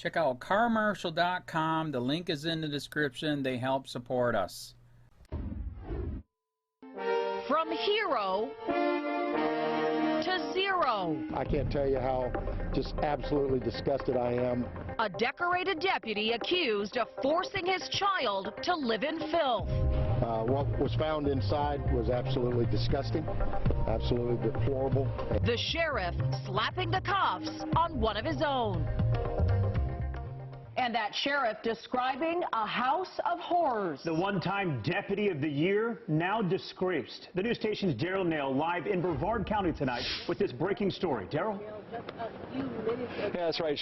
Check out carmarshal.com. The link is in the description. They help support us. From hero to zero. I can't tell you how just absolutely disgusted I am. A decorated deputy accused of forcing his child to live in filth. What was found inside was absolutely disgusting, absolutely deplorable. The sheriff slapping the cuffs on one of his own. And that sheriff describing a house of horrors. The one-time Deputy of the Year now disgraced. The news station's Daryl Nail live in Brevard County tonight with this breaking story. Daryl? Yeah, that's right.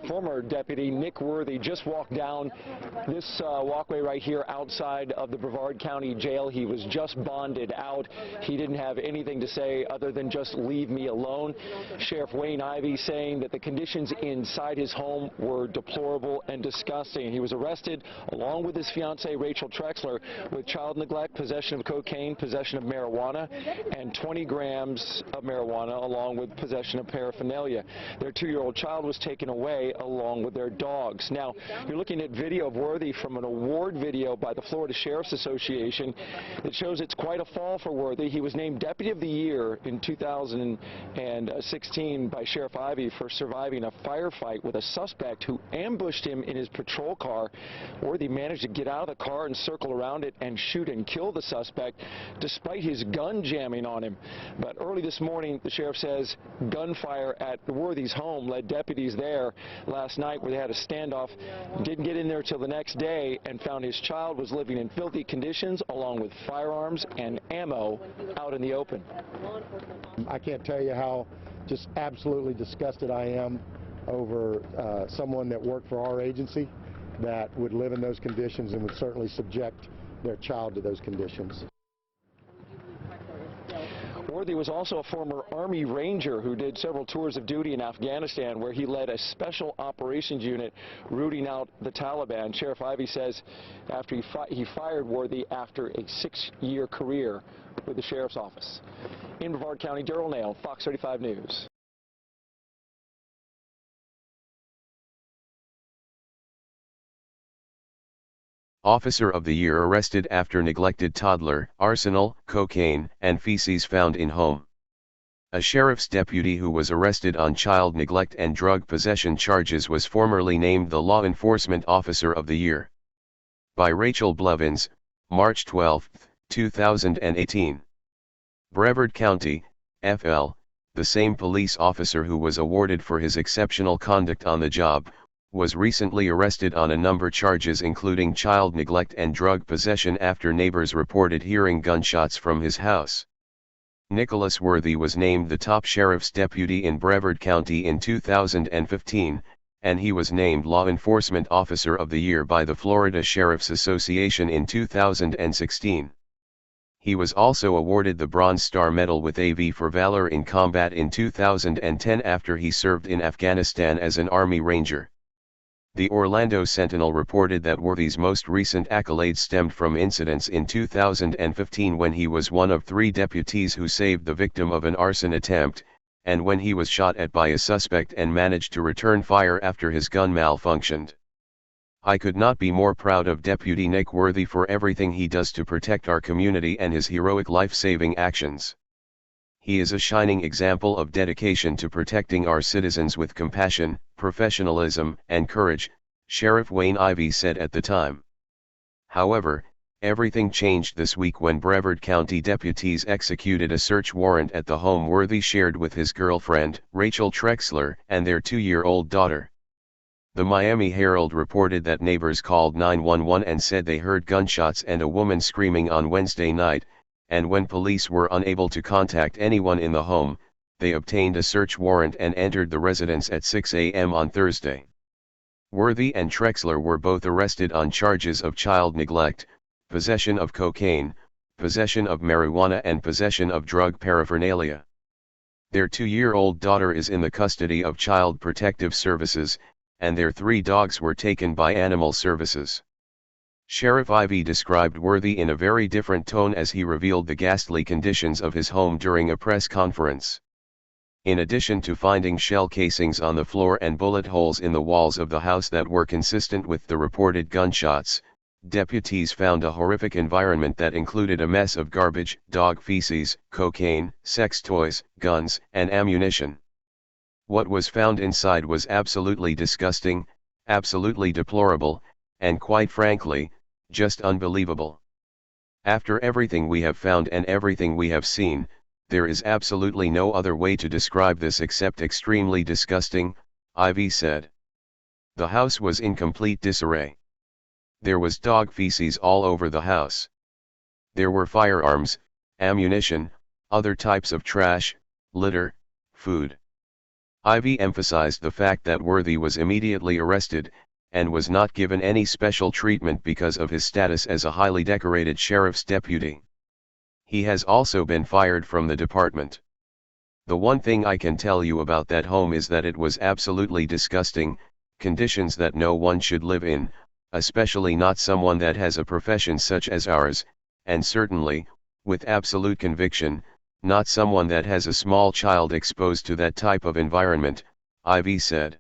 Former Deputy Nick Worthy just walked down this walkway right here outside of the Brevard County Jail. He was just bonded out. He didn't have anything to say other than just leave me alone. Sheriff Wayne Ivey saying that the conditions inside his home were deplorable and disgusting. He was arrested along with his fiancee Rachel Trexler with child neglect, possession of cocaine, possession of marijuana, and 20 grams of marijuana along with possession of paraphernalia. Their 2-year-old child was taken away along with their dogs. Now, you're looking at video of Worthy from an award video by the Florida Sheriff's Association that shows it's quite a fall for Worthy. He was named Deputy of the Year in 2016 by Sheriff Ivey for surviving a firefight with a suspect who ambushed him in his patrol car. Worthy managed to get out of the car and circle around it and shoot and kill the suspect despite his gun jamming on him. But early this morning, the sheriff says gunfire at Worthy's home led deputies there last night where they had a standoff. Didn't get in there till the next day and found his child was living in filthy conditions along with firearms and ammo out in the open. I can't tell you how just absolutely disgusted I am over someone that worked for our agency that would live in those conditions and would certainly subject their child to those conditions. Worthy was also a former Army Ranger who did several tours of duty in Afghanistan where he led a special operations unit rooting out the Taliban. Sheriff Ivey says after he fired Worthy after a 6-year career with the Sheriff's Office. In Brevard County, Daryl Nail, Fox 35 News. Officer of the Year arrested after neglected toddler, arsenal, cocaine, and feces found in home. A sheriff's deputy who was arrested on child neglect and drug possession charges was formerly named the Law Enforcement Officer of the Year. By Rachel Blevins, March 12, 2018. Brevard County, FL, the same police officer who was awarded for his exceptional conduct on the job, was recently arrested on a number of charges including child neglect and drug possession after neighbors reported hearing gunshots from his house. Nicholas Worthy was named the top sheriff's deputy in Brevard County in 2015, and he was named Law Enforcement Officer of the Year by the Florida Sheriff's Association in 2016. He was also awarded the Bronze Star Medal with AV for Valor in Combat in 2010 after he served in Afghanistan as an Army Ranger. The Orlando Sentinel reported that Worthy's most recent accolades stemmed from incidents in 2015 when he was one of 3 deputies who saved the victim of an arson attempt, and when he was shot at by a suspect and managed to return fire after his gun malfunctioned. I could not be more proud of Deputy Nick Worthy for everything he does to protect our community and his heroic life-saving actions. He is a shining example of dedication to protecting our citizens with compassion, professionalism, and courage, Sheriff Wayne Ivey said at the time. However, everything changed this week when Brevard County deputies executed a search warrant at the home Worthy shared with his girlfriend, Rachel Trexler, and their 2-year-old daughter. The Miami Herald reported that neighbors called 911 and said they heard gunshots and a woman screaming on Wednesday night, and when police were unable to contact anyone in the home, they obtained a search warrant and entered the residence at 6 a.m. on Thursday. Worthy and Trexler were both arrested on charges of child neglect, possession of cocaine, possession of marijuana and possession of drug paraphernalia. Their 2-year-old daughter is in the custody of Child Protective Services, and their 3 dogs were taken by Animal Services. Sheriff Ivey described Worthy in a very different tone as he revealed the ghastly conditions of his home during a press conference. In addition to finding shell casings on the floor and bullet holes in the walls of the house that were consistent with the reported gunshots, deputies found a horrific environment that included a mess of garbage, dog feces, cocaine, sex toys, guns, and ammunition. What was found inside was absolutely disgusting, absolutely deplorable, and quite frankly, just unbelievable. After everything we have found and everything we have seen, there is absolutely no other way to describe this except extremely disgusting, Ivy said. The house was in complete disarray. There was dog feces all over the house. There were firearms, ammunition, other types of trash, litter, food. Ivy emphasized the fact that Worthy was immediately arrested, and was not given any special treatment because of his status as a highly decorated sheriff's deputy. He has also been fired from the department. The one thing I can tell you about that home is that it was absolutely disgusting, conditions that no one should live in, especially not someone that has a profession such as ours, and certainly, with absolute conviction, not someone that has a small child exposed to that type of environment, Ivy said.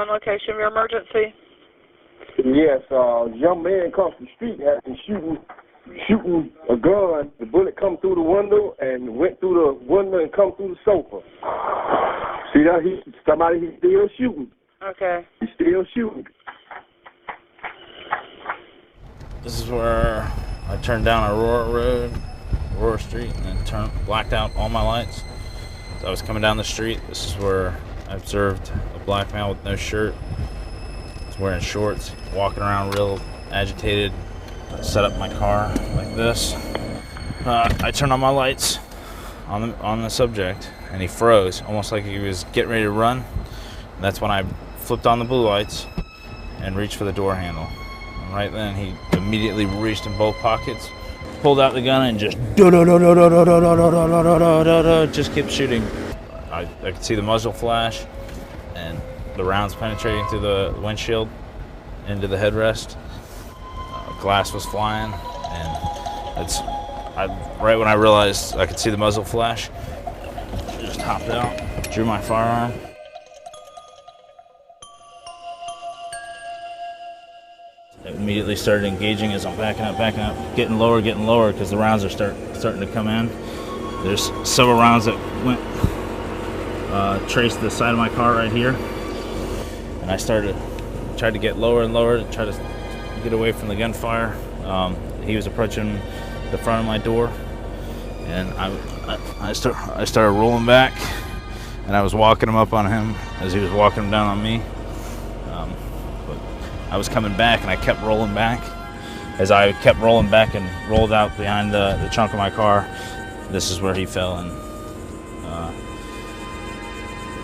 Location of your emergency. Yes, young man across the street has been shooting a gun. The bullet come through the window and went through the window and come through the sofa. See that? He's still shooting. Okay. He's still shooting. This is where I turned down Aurora Street, and then blacked out all my lights. So I was coming down the street. This is where I observed a black man with no shirt. He's wearing shorts, walking around real agitated. I set up my car like this. I turned on my lights on the subject, and he froze, almost like he was getting ready to run. And that's when I flipped on the blue lights and reached for the door handle. And right then, he immediately reached in both pockets, pulled out the gun, and just kept shooting. I could see the muzzle flash and the rounds penetrating through the windshield into the headrest. Glass was flying, and right when I realized I could see the muzzle flash, I just hopped out, drew my firearm. I immediately started engaging as I'm backing up, getting lower, because the rounds are starting to come in. There's several rounds that went traced the side of my car right here, and I tried to get lower and lower to try to get away from the gunfire. He was approaching the front of my door, and I started rolling back, and I was walking him up on him as he was walking him down on me. But I was coming back, and I kept rolling back. As I kept rolling back and rolled out behind the trunk of my car, this is where he fell, and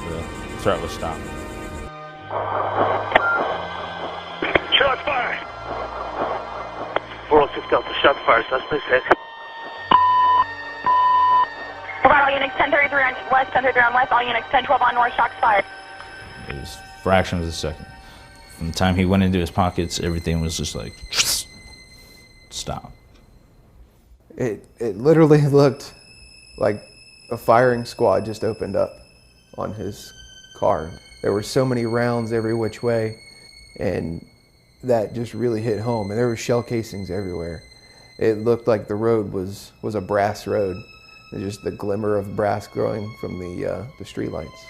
the threat was stopped. Shots fired! 406 Delta, shots fired, suspect hit. Provide all units 1033 on west, 1033 on west, all units 1012 on north, shots fired. It was fractions of a second. From the time he went into his pockets, everything was just like, stop. It literally looked like a firing squad just opened up on his car. There were so many rounds every which way, and that just really hit home. And there were shell casings everywhere. It looked like the road was a brass road. There's just the glimmer of brass growing from the street lights.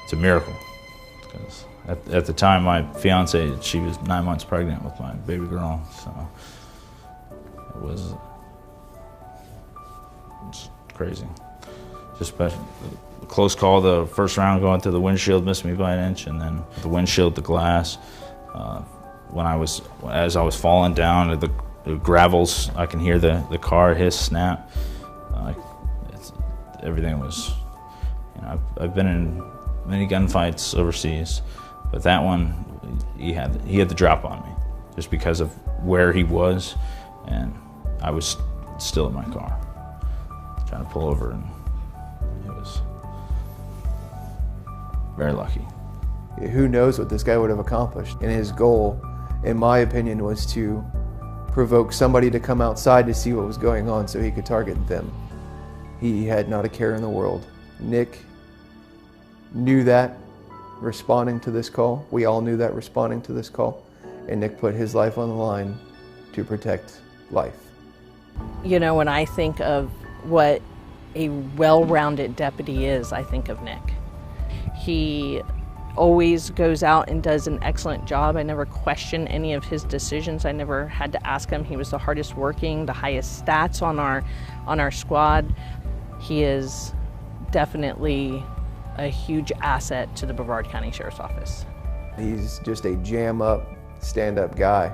It's a miracle, because at the time my fiance, she was 9 months pregnant with my baby girl, so it's crazy. Just special. A close call, the first round going through the windshield missed me by an inch, and then the windshield, the glass. As I was falling down, the gravels, I can hear the car hiss, snap. Everything was, I've been in many gunfights overseas, but that one, he had the drop on me. just because of where he was, and I was still in my car trying to pull over, and it was very lucky. Who knows what this guy would have accomplished? And his goal, in my opinion, was to provoke somebody to come outside to see what was going on so he could target them. He had not a care in the world. Nick knew that responding to this call. We all knew that responding to this call. And Nick put his life on the line to protect life. You know, when I think of what a well-rounded deputy is, I think of Nick. He always goes out and does an excellent job. I never question any of his decisions. I never had to ask him. He was the hardest working, the highest stats on our squad. He is definitely a huge asset to the Brevard County Sheriff's Office. He's just a jam-up, stand-up guy.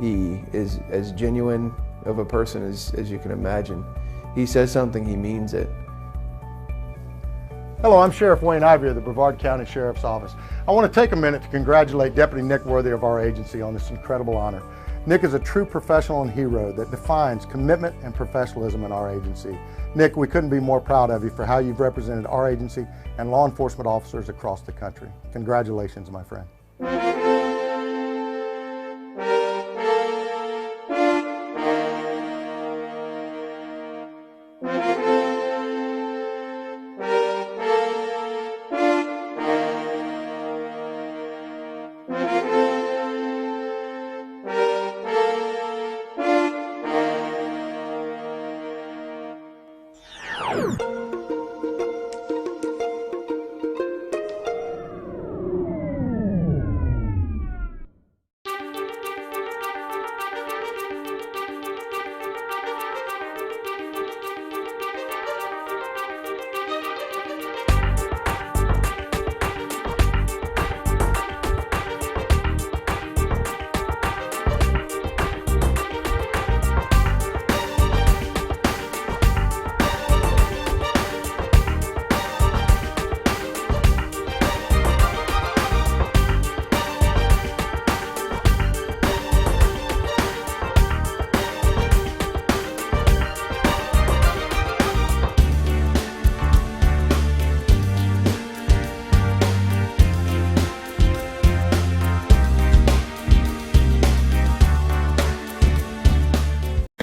He is as genuine of a person as you can imagine. He says something, he means it. Hello, I'm Sheriff Wayne Ivey of the Brevard County Sheriff's Office. I want to take a minute to congratulate Deputy Nick Worthy of our agency on this incredible honor. Nick is a true professional and hero that defines commitment and professionalism in our agency. Nick, we couldn't be more proud of you for how you've represented our agency and law enforcement officers across the country. Congratulations, my friend.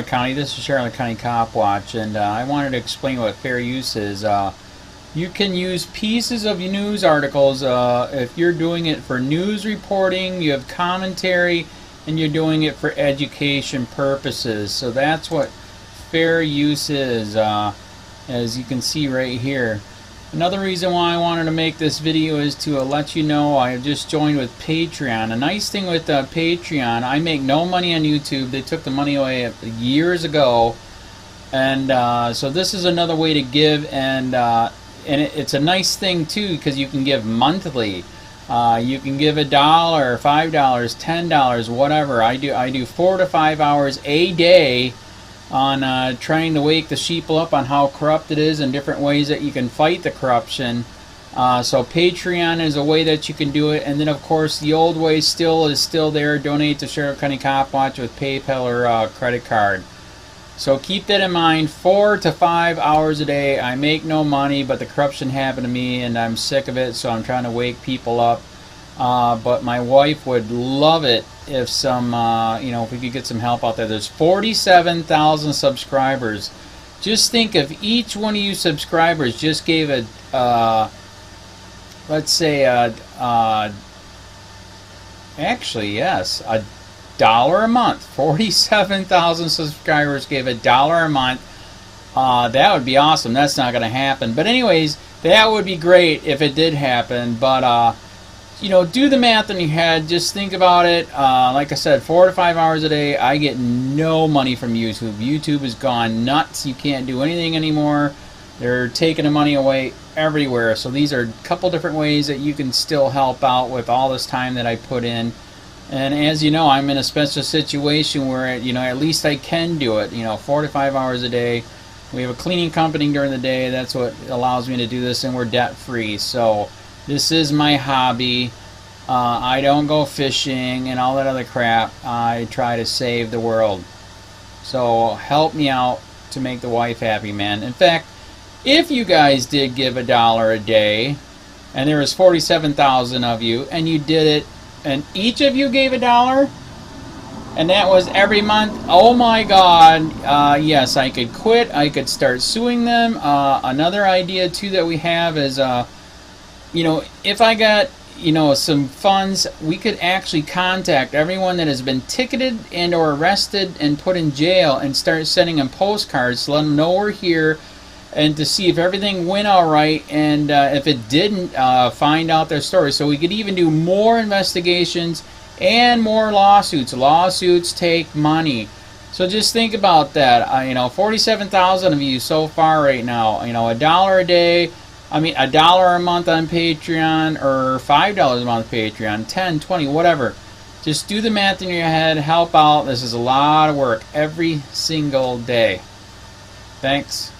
County. This is Charlotte County Cop Watch, and I wanted to explain what fair use is. You can use pieces of news articles if you're doing it for news reporting, you have commentary, and you're doing it for education purposes. So that's what fair use is, as you can see right here. Another reason why I wanted to make this video is to let you know I have just joined with Patreon. A nice thing with Patreon, I make no money on YouTube. They took the money away years ago, and so this is another way to give, and it's a nice thing too because you can give monthly. You can give $1, $5, $10, whatever. I do 4 to 5 hours a day on trying to wake the sheeple up on how corrupt it is and different ways that you can fight the corruption. So Patreon is a way that you can do it, and then of course the old way is still there. Donate to Sheriff County Cop Watch with PayPal or credit card. So keep that in mind. 4 to 5 hours a day. I make no money, but the corruption happened to me and I'm sick of it, so I'm trying to wake people up. But my wife would love it if if we could get some help out there. There's 47,000 subscribers. Just think if each one of you subscribers just gave let's say actually yes, $1 a month. 47,000 subscribers gave $1 a month. That would be awesome. That's not going to happen. But anyways, that would be great if it did happen. But do the math in your head. Just think about it. Like I said, 4 to 5 hours a day. I get no money from YouTube. YouTube has gone nuts. You can't do anything anymore. They're taking the money away everywhere. So these are a couple different ways that you can still help out with all this time that I put in. And as you know, I'm in a special situation where at least I can do it. 4 to 5 hours a day. We have a cleaning company during the day. That's what allows me to do this, and we're debt free. So this is my hobby. I don't go fishing and all that other crap. I try to save the world. So help me out to make the wife happy, man. In fact, if you guys did give $1 a day, and there was 47,000 of you, and you did it, and each of you gave $1, and that was every month, oh my God, yes, I could quit. I could start suing them. Another idea too that we have is, you know, if I got, you know, some funds, we could actually contact everyone that has been ticketed and or arrested and put in jail and start sending them postcards to let them know we're here, and to see if everything went all right, and if it didn't, find out their story. So we could even do more investigations and more lawsuits. Lawsuits take money. So just think about that. You know, 47,000 of you so far right now. You know, $1 a day. I mean, $1 a month on Patreon, or $5 a month Patreon, 10, 20, whatever. Just do the math in your head. Help out. This is a lot of work every single day. Thanks.